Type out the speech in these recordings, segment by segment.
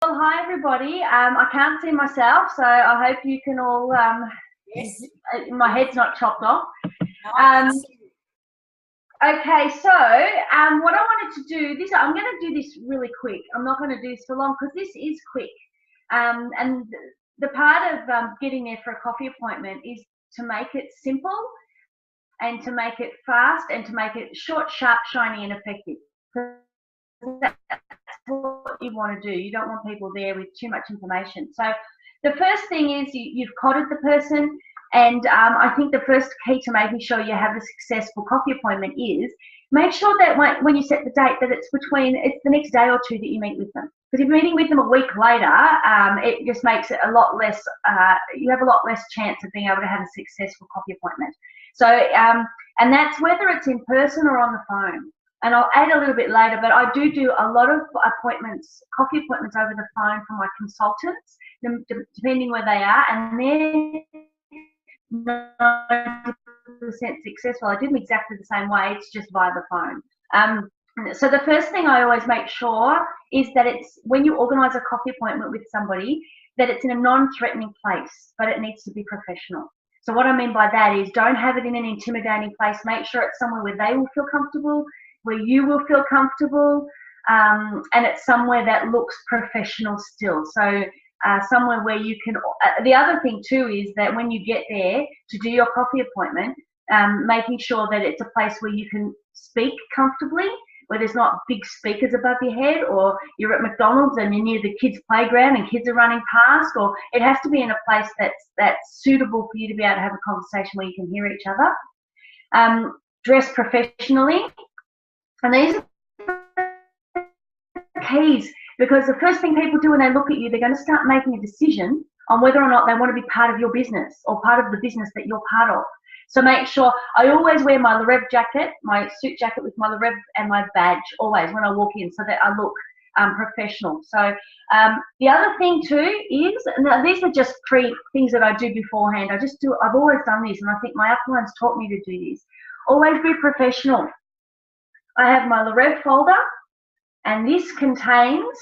Well, hi everybody. I can't see myself, so I hope you can all. Yes. My head's not chopped off. No, Okay, so what I wanted to do this, I'm going to do this really quick. I'm not going to do this for long because this is quick. And the part of getting there for a coffee appointment is to make it simple and to make it fast and to make it short, sharp, shiny, and effective. That's what you want to do. You don't want people there with too much information. So the first thing is you've codded the person, and I think the first key to making sure you have a successful coffee appointment is make sure that when you set the date that it's the next day or two that you meet with them. Because if you're meeting with them a week later, it just makes it a lot less, you have a lot less chance of being able to have a successful coffee appointment. So, and that's whether it's in person or on the phone. And I'll add a little bit later, but I do a lot of appointments, coffee appointments over the phone for my consultants, depending where they are, and they're 90% successful. I do them exactly the same way, it's just via the phone. So the first thing I always make sure is that it's, when you organise a coffee appointment with somebody, that it's in a non-threatening place, but it needs to be professional. So what I mean by that is don't have it in an intimidating place. Make sure it's somewhere where they will feel comfortable, where you will feel comfortable, and it's somewhere that looks professional still. So somewhere where you can, the other thing too is that when you get there to do your coffee appointment, making sure that it's a place where you can speak comfortably, where there's not big speakers above your head, or you're at McDonald's and you're near the kids' playground and kids are running past, or it has to be in a place that's suitable for you to be able to have a conversation where you can hear each other. Dress professionally. And these are keys, because the first thing people do when they look at you, they're going to start making a decision on whether or not they want to be part of your business or part of the business that you're part of. So make sure, I always wear my LeReve jacket, my suit jacket with my LeReve and my badge, always when I walk in, so that I look professional. So the other thing too is, and these are just things that I do beforehand. I've always done this, and I think my uplines taught me to do this. Always be professional. I have my LeReve folder, and this contains,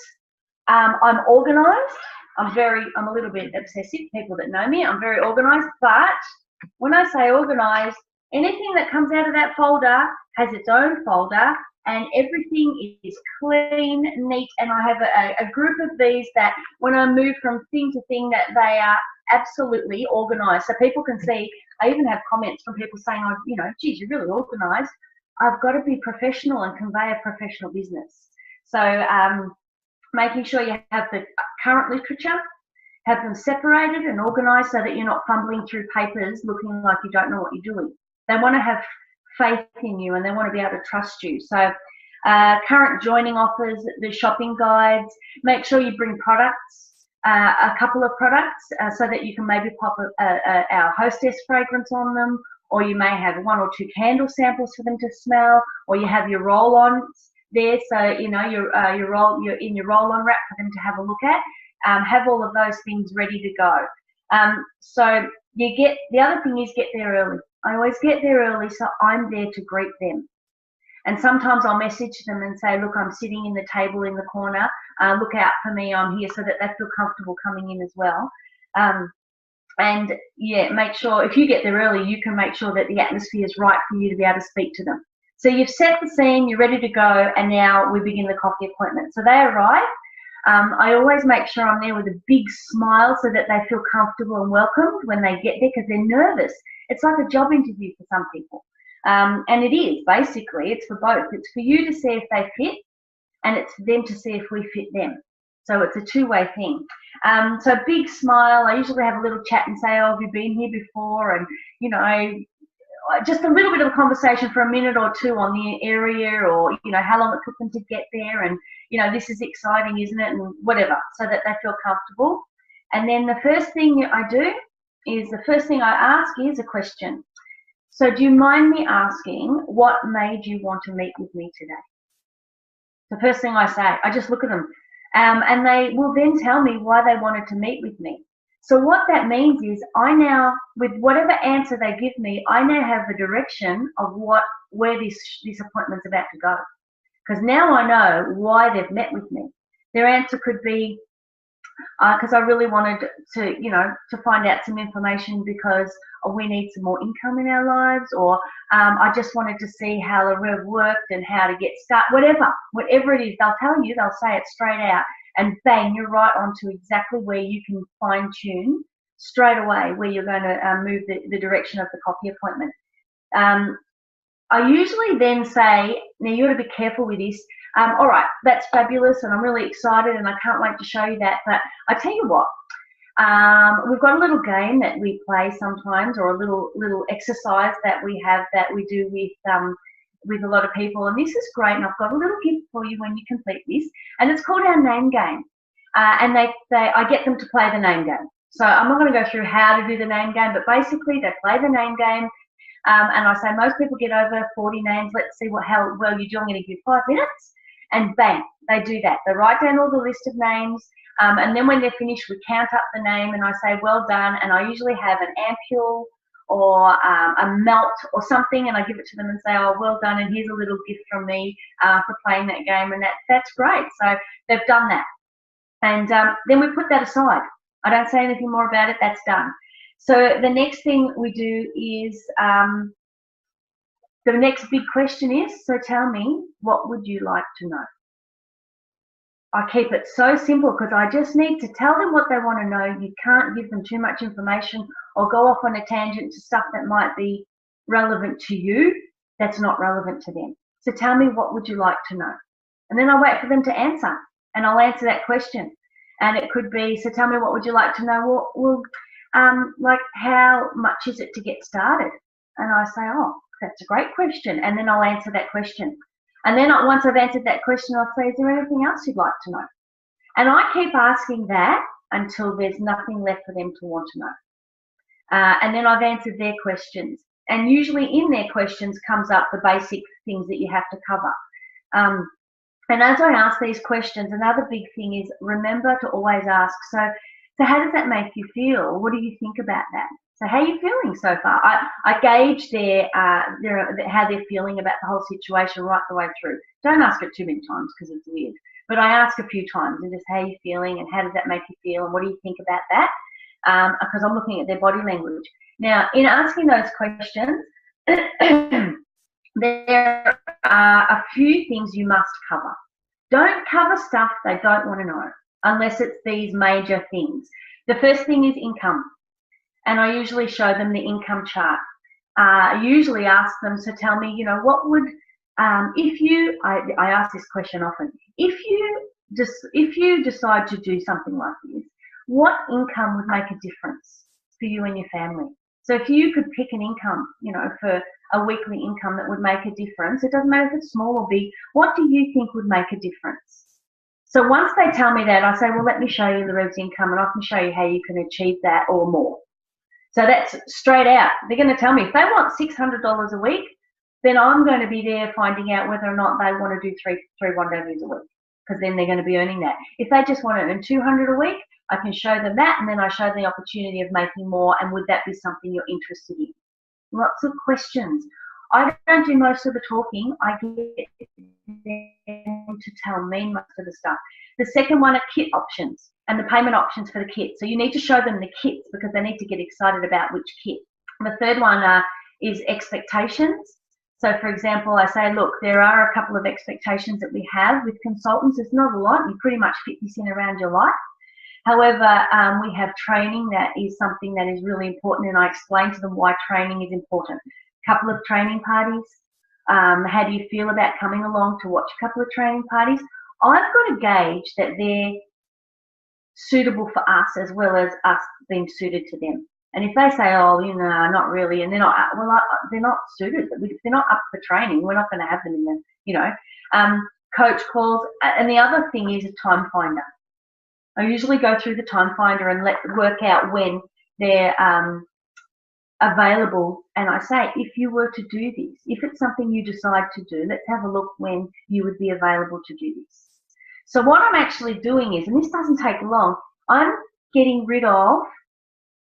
I'm organised. I'm a little bit obsessive, people that know me, I'm very organised, but when I say organised, anything that comes out of that folder has its own folder, and everything is clean, neat, and I have a group of these that when I move from thing to thing, that they are absolutely organised. So people can see, I even have comments from people saying, oh, you know, geez, you're really organised. I've got to be professional and convey a professional business. So making sure you have the current literature, have them separated and organised so that you're not fumbling through papers looking like you don't know what you're doing. They want to have faith in you and they want to be able to trust you. So current joining offers, the shopping guides, make sure you bring products, a couple of products so that you can maybe pop our hostess fragrance on them, or you may have 1 or 2 candle samples for them to smell, or you have your roll-ons there, so you know you're in your roll-on wrap for them to have a look at. Have all of those things ready to go. So the other thing is get there early. I always get there early, so I'm there to greet them. And sometimes I'll message them and say, look, I'm sitting in the table in the corner. Look out for me. I'm here, so that they feel comfortable coming in as well. And yeah, make sure if you get there early, you can make sure that the atmosphere is right for you to be able to speak to them. So you've set the scene, you're ready to go, and now we begin the coffee appointment. So they arrive. I always make sure I'm there with a big smile so that they feel comfortable and welcomed when they get there, because they're nervous. It's like a job interview for some people. And it is, basically, it's for both. It's for you to see if they fit, and it's for them to see if we fit them. So it's a two-way thing. So big smile. I usually have a little chat and say, oh, have you been here before? And, you know, just a little bit of a conversation for a minute or two on the area, or, you know, how long it took them to get there, and, you know, this is exciting, isn't it, and whatever, so that they feel comfortable. And then the first thing I do is, the first thing I ask is a question. So do you mind me asking what made you want to meet with me today? The first thing I say, I just look at them, and they will then tell me why they wanted to meet with me. So what that means is, I now, with whatever answer they give me, I now have the direction of where this appointment's about to go. Because now I know why they've met with me. Their answer could be, because I really wanted to, to find out some information because we need some more income in our lives, or I just wanted to see how LeReve worked and how to get started, whatever it is, they'll tell you, they'll say it straight out, and bang, you're right onto exactly where you can fine tune straight away where you're going to move the direction of the coffee appointment. I usually then say, now you got to be careful with this. All right, that's fabulous, and I'm really excited, and I can't wait to show you that. But I tell you what, we've got a little game that we play sometimes, or a little exercise that we have that we do with a lot of people, and this is great. And I've got a little gift for you when you complete this, and it's called our name game. And I get them to play the name game. So I'm not going to go through how to do the name game, but basically they play the name game. And I say most people get over 40 names. Let's see how well you do. I'm going to give you 5 minutes. And bang, they do that. They write down all the list of names. And then when they're finished, we count up the name and I say, well done. And I usually have an ampule or a melt or something. And I give it to them and say, oh, well done. And here's a little gift from me for playing that game. And that's great. So they've done that. And then we put that aside. I don't say anything more about it. That's done. So the next thing we do is, the next big question is, so tell me, what would you like to know? I keep it so simple because I just need to tell them what they want to know. You can't give them too much information or go off on a tangent to stuff that might be relevant to you that's not relevant to them. So tell me, what would you like to know? And then I wait for them to answer, and I'll answer that question. And it could be, so tell me, what would you like to know? Well, like, how much is it to get started? And I say, oh, that's a great question. And then I'll answer that question. And then once I've answered that question, I'll say, is there anything else you'd like to know? And I keep asking that until there's nothing left for them to want to know. And then I've answered their questions. And usually in their questions comes up the basic things that you have to cover. And as I ask these questions, another big thing is remember to always ask, so how does that make you feel? What do you think about that? So how are you feeling so far? I gauge how they're feeling about the whole situation right the way through. Don't ask it too many times because it's weird. But I ask a few times and just, how are you feeling and how does that make you feel and what do you think about that? Because I'm looking at their body language. Now, in asking those questions, there are a few things you must cover. Don't cover stuff they don't want to know unless it's these major things. The first thing is income. And I usually show them the income chart. I usually ask them, so tell me, what would, I ask this question often, if you decide to do something like this, what income would make a difference for you and your family? So if you could pick an income, for a weekly income that would make a difference, it doesn't matter if it's small or big, what do you think would make a difference? So once they tell me that, I say, well, let me show you LeReve's income and I can show you how you can achieve that or more. So that's straight out. They're going to tell me if they want $600 a week, then I'm going to be there finding out whether or not they want to do three rendezvous a week, because then they're going to be earning that. If they just want to earn $200 a week, I can show them that, and then I show them the opportunity of making more, and would that be something you're interested in? Lots of questions. I don't do most of the talking. I get them to tell me most of the stuff. The second one are kit options and the payment options for the kit. So you need to show them the kits because they need to get excited about which kit. And the third one is expectations. So for example, I say, look, there are a couple of expectations that we have with consultants. It's not a lot. You pretty much fit this in around your life. However, we have training that is something that is really important, and I explain to them why training is important. A couple of training parties. How do you feel about coming along to watch a couple of training parties? I've got to gauge that they're suitable for us as well as us being suited to them. And if they say, oh, not really, and they're not, they're not suited. If they're not up for training, we're not going to have them in the, coach calls. And the other thing is a time finder. I usually go through the time finder and work out when they're available. And I say, if you were to do this, if it's something you decide to do, let's have a look when you would be available to do this. So what I'm actually doing is, and this doesn't take long, I'm getting rid of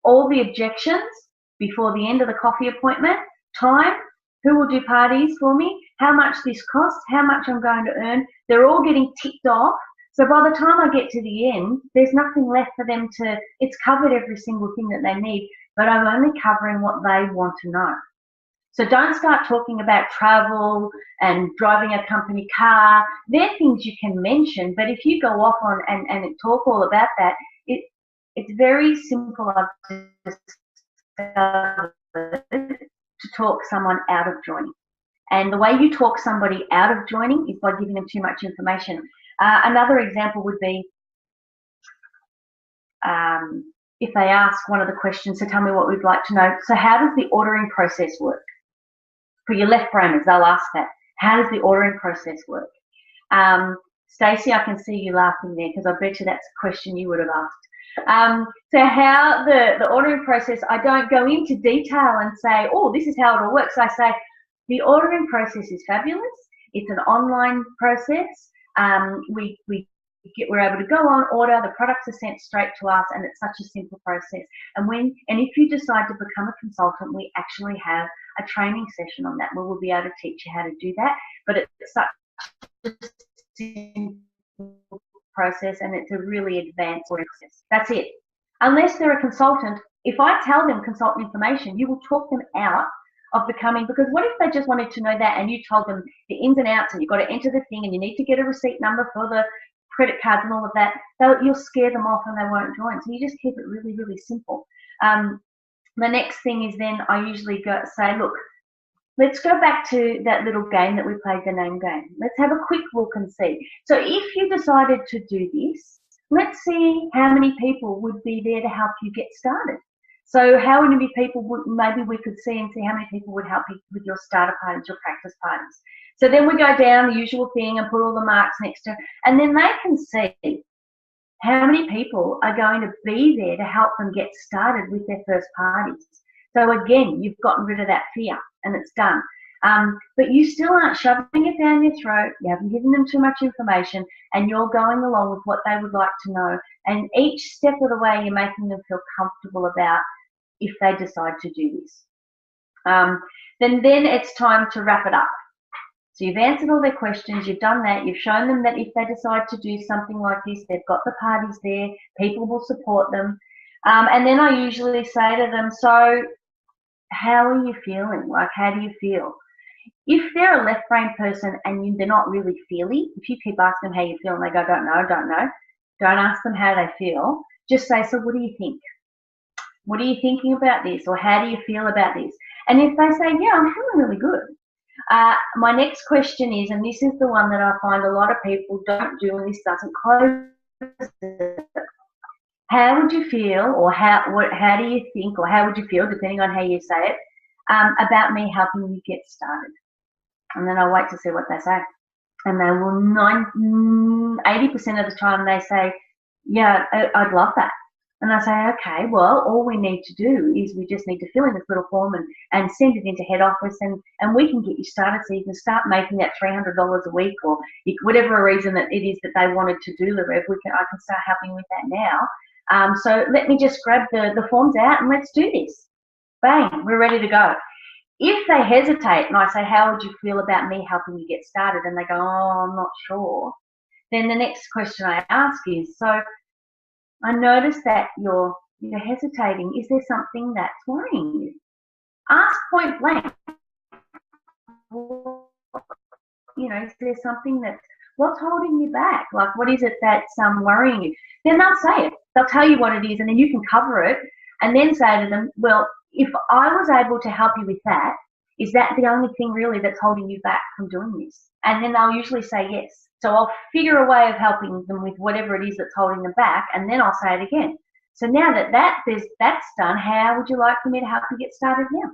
all the objections before the end of the coffee appointment. Time, who will do parties for me, how much this costs, how much I'm going to earn. They're all getting ticked off. So by the time I get to the end, there's nothing left for them to, it's covered every single thing that they need, but I'm only covering what they want to know. So don't start talking about travel and driving a company car. They're things you can mention, but if you go off on and talk all about that, it's very simple, I've discovered, to talk someone out of joining. And the way you talk somebody out of joining is by giving them too much information. Another example would be if they ask one of the questions, so tell me what we'd like to know. So how does the ordering process work? For your left brainers, they'll ask that. How does the ordering process work? Stacey, I can see you laughing there because I bet you that's a question you would have asked. So how the ordering process, I don't go into detail and say, oh, this is how it all works. I say, the ordering process is fabulous. It's an online process. We're able to go on, order, the products are sent straight to us, and it's such a simple process. And if you decide to become a consultant, we actually have a training session on that where we'll be able to teach you how to do that. But it's such a simple process, and it's a really advanced process. That's it. Unless they're a consultant, if I tell them consultant information, you will talk them out of becoming, because what if they just wanted to know that and you told them the ins and outs and you've got to enter the thing and you need to get a receipt number for the credit cards and all of that, you'll scare them off and they won't join. So you just keep it really, really simple. The next thing is then I usually say, look, let's go back to that little game that we played, the name game. Let's have a quick look and see. So if you decided to do this, let's see how many people would be there to help you get started. So how many people maybe we could see how many people would help you with your starter parties, your practice parties. So then we go down the usual thing and put all the marks next to, and then they can see how many people are going to be there to help them get started with their first parties. So again, you've gotten rid of that fear and it's done. But you still aren't shoving it down your throat. You haven't given them too much information and you're going along with what they would like to know. And each step of the way, you're making them feel comfortable about if they decide to do this. Then it's time to wrap it up. So you've answered all their questions, you've done that, you've shown them that if they decide to do something like this, they've got the parties there, people will support them. And then I usually say to them, so how are you feeling? Like, how do you feel? If they're a left brain person and they're not really feely, if you keep asking them how you feel and they go, don't know, don't ask them how they feel. Just say, so what do you think? What are you thinking about this? Or how do you feel about this? And if they say, yeah, I'm feeling really good. My next question is, and this is the one that I find a lot of people don't do, and this doesn't close it. How would you feel, or how do you think, or how would you feel, depending on how you say it, about me helping you get started? And then I wait to see what they say. And they will 80% of the time they say, yeah, I'd love that. And I say, okay, well, all we need to do is we just need to fill in this little form and send it into head office and we can get you started so you can start making that $300 a week or whatever reason that it is that they wanted to do, LeReve, I can start helping with that now. So let me just grab the forms out and let's do this. Bang, we're ready to go. If they hesitate and I say, how would you feel about me helping you get started? And they go, oh, I'm not sure. Then the next question I ask is, so I notice that you're hesitating. Is there something that's worrying you? Ask point blank. Is there something what's holding you back? Like, what is it that's worrying you? Then they'll say it. They'll tell you what it is, and then you can cover it, and then say to them, well, if I was able to help you with that, is that the only thing really that's holding you back from doing this? And then they'll usually say yes. So I'll figure a way of helping them with whatever it is that's holding them back, and then I'll say it again. So now that's done, how would you like for me to help you get started now?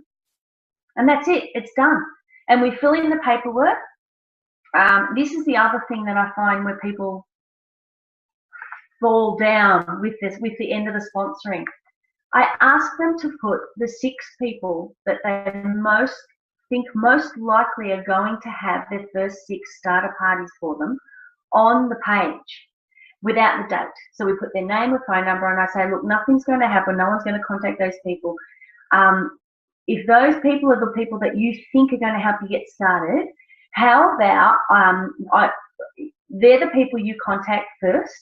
And that's it, it's done. And we fill in the paperwork. This is the other thing that I find where people fall down with the end of the sponsoring. I ask them to put the 6 people that they think most likely are going to have their first 6 starter parties for them on the page without the date. So we put their name or phone number and I say, look, nothing's going to happen. No one's going to contact those people. If those people are the people that you think are going to help you get started, How about they're the people you contact first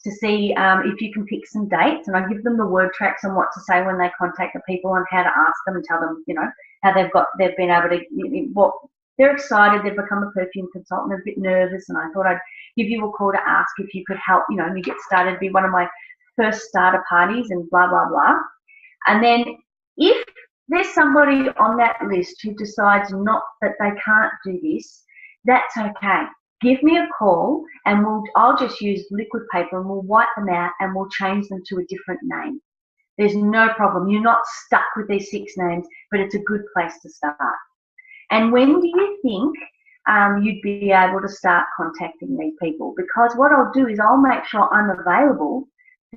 to see if you can pick some dates, and I give them the word tracks on what to say when they contact the people and how to ask them and tell them, how they've been able to, they're excited, they've become a perfume consultant, they're a bit nervous, and I thought I'd give you a call to ask if you could help, and you get started, be one of my first starter parties and blah, blah, blah. And then if there's somebody on that list who decides not that they can't do this, that's okay. Give me a call and I'll just use liquid paper and we'll wipe them out and we'll change them to a different name. There's no problem. You're not stuck with these 6 names, but it's a good place to start. And when do you think you'd be able to start contacting these people? Because what I'll do is I'll make sure I'm available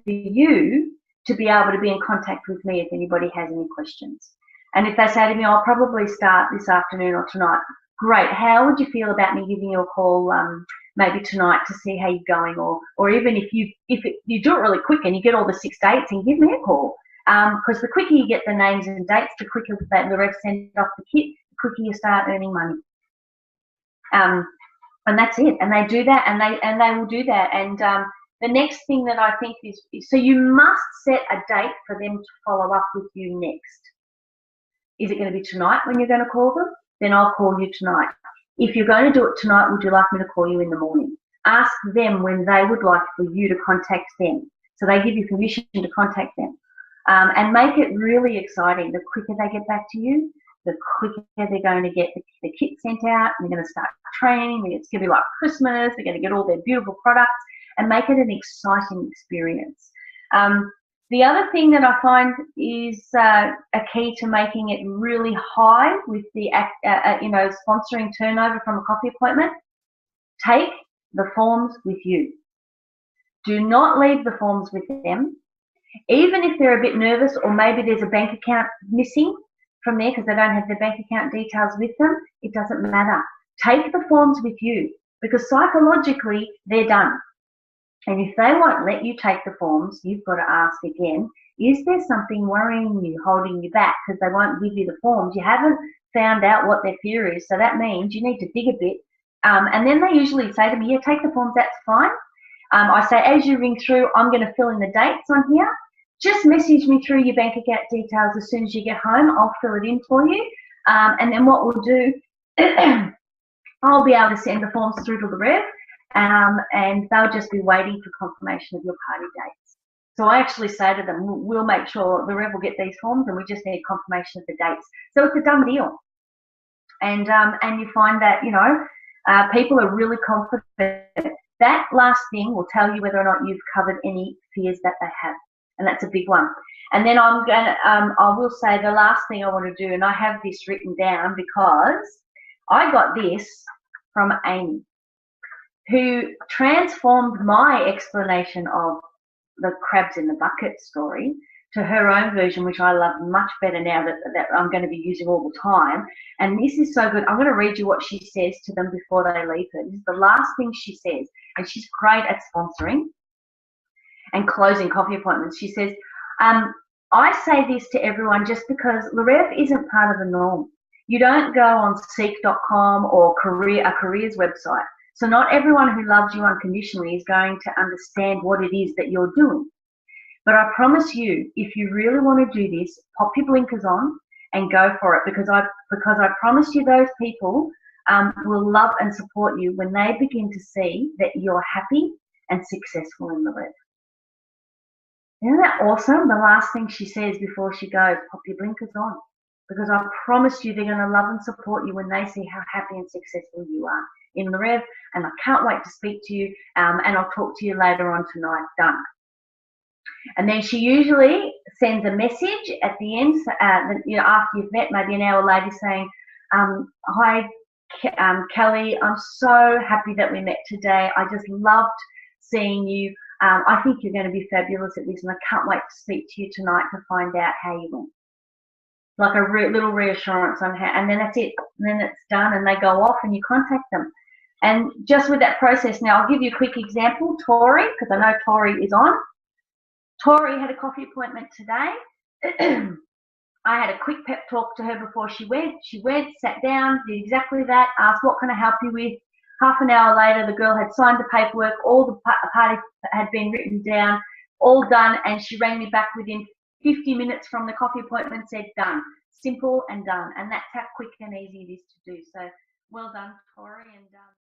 for you to be able to be in contact with me if anybody has any questions. And if they say to me, I'll probably start this afternoon or tonight, great. How would you feel about me giving you a call maybe tonight to see how you're going, or even if you do it really quick and you get all the 6 dates, and give me a call, because the quicker you get the names and dates, the quicker that LeReve sends off the kit, the quicker you start earning money. And that's it. And they do that, and they will do that. And the next thing that I think is, so you must set a date for them to follow up with you next. Is it going to be tonight when you're going to call them? Then I'll call you tonight. If you're going to do it tonight, would you like me to call you in the morning? Ask them when they would like for you to contact them. So they give you permission to contact them. And make it really exciting. The quicker they get back to you, the quicker they're going to get the kit sent out, and they're going to start training. It's going to be like Christmas. They're going to get all their beautiful products and make it an exciting experience. The other thing that I find is a key to making it really high with the sponsoring turnover from a coffee appointment. Take the forms with you. Do not leave the forms with them. Even if they're a bit nervous, or maybe there's a bank account missing from there because they don't have their bank account details with them, it doesn't matter. Take the forms with you, because psychologically they're done. And if they won't let you take the forms, you've got to ask again, is there something worrying you, holding you back, because they won't give you the forms? You haven't found out what their fear is, so that means you need to dig a bit. And then they usually say to me, yeah, take the forms, that's fine. I say, as you ring through, I'm going to fill in the dates on here. Just message me through your bank account details as soon as you get home. I'll fill it in for you. And then what we'll do, I'll be able to send the forms through to LeReve, and they'll just be waiting for confirmation of your party dates. So I actually say to them, we'll make sure LeReve will get these forms, and we just need confirmation of the dates. So it's a done deal. And you find that, people are really confident. That last thing will tell you whether or not you've covered any fears that they have. And that's a big one. And then I will say the last thing I want to do, and I have this written down because I got this from Amy, who transformed my explanation of the crabs in the bucket story to her own version, which I love much better now that I'm going to be using all the time. And this is so good. I'm going to read you what she says to them before they leave her. This is the last thing she says, and she's great at sponsoring and closing coffee appointments. She says, I say this to everyone just because LeReve isn't part of the norm. You don't go on seek.com or a careers website. So not everyone who loves you unconditionally is going to understand what it is that you're doing. But I promise you, if you really want to do this, pop your blinkers on and go for it, because I promise you those people will love and support you when they begin to see that you're happy and successful in LeReve. Isn't that awesome? The last thing she says before she goes, pop your blinkers on, because I promise you they're going to love and support you when they see how happy and successful you are in LeReve. And I can't wait to speak to you, and I'll talk to you later on tonight. Done. And then she usually sends a message at the end, after you've met, maybe an hour later, saying, hi, Kelly, I'm so happy that we met today. I just loved seeing you. I think you're going to be fabulous at this, and I can't wait to speak to you tonight to find out how you went. Like a little reassurance on how, and then that's it. And then it's done, and they go off, and you contact them. And just with that process, now I'll give you a quick example. Tori, because I know Tori is on. Tori had a coffee appointment today. I had a quick pep talk to her before she went. She went, sat down, did exactly that, asked, what can I help you with? Half an hour later, the girl had signed the paperwork, all the party had been written down, all done, and she rang me back within 50 minutes from the coffee appointment and said, done. Simple and done. And that's how quick and easy it is to do. So well done, Tori. And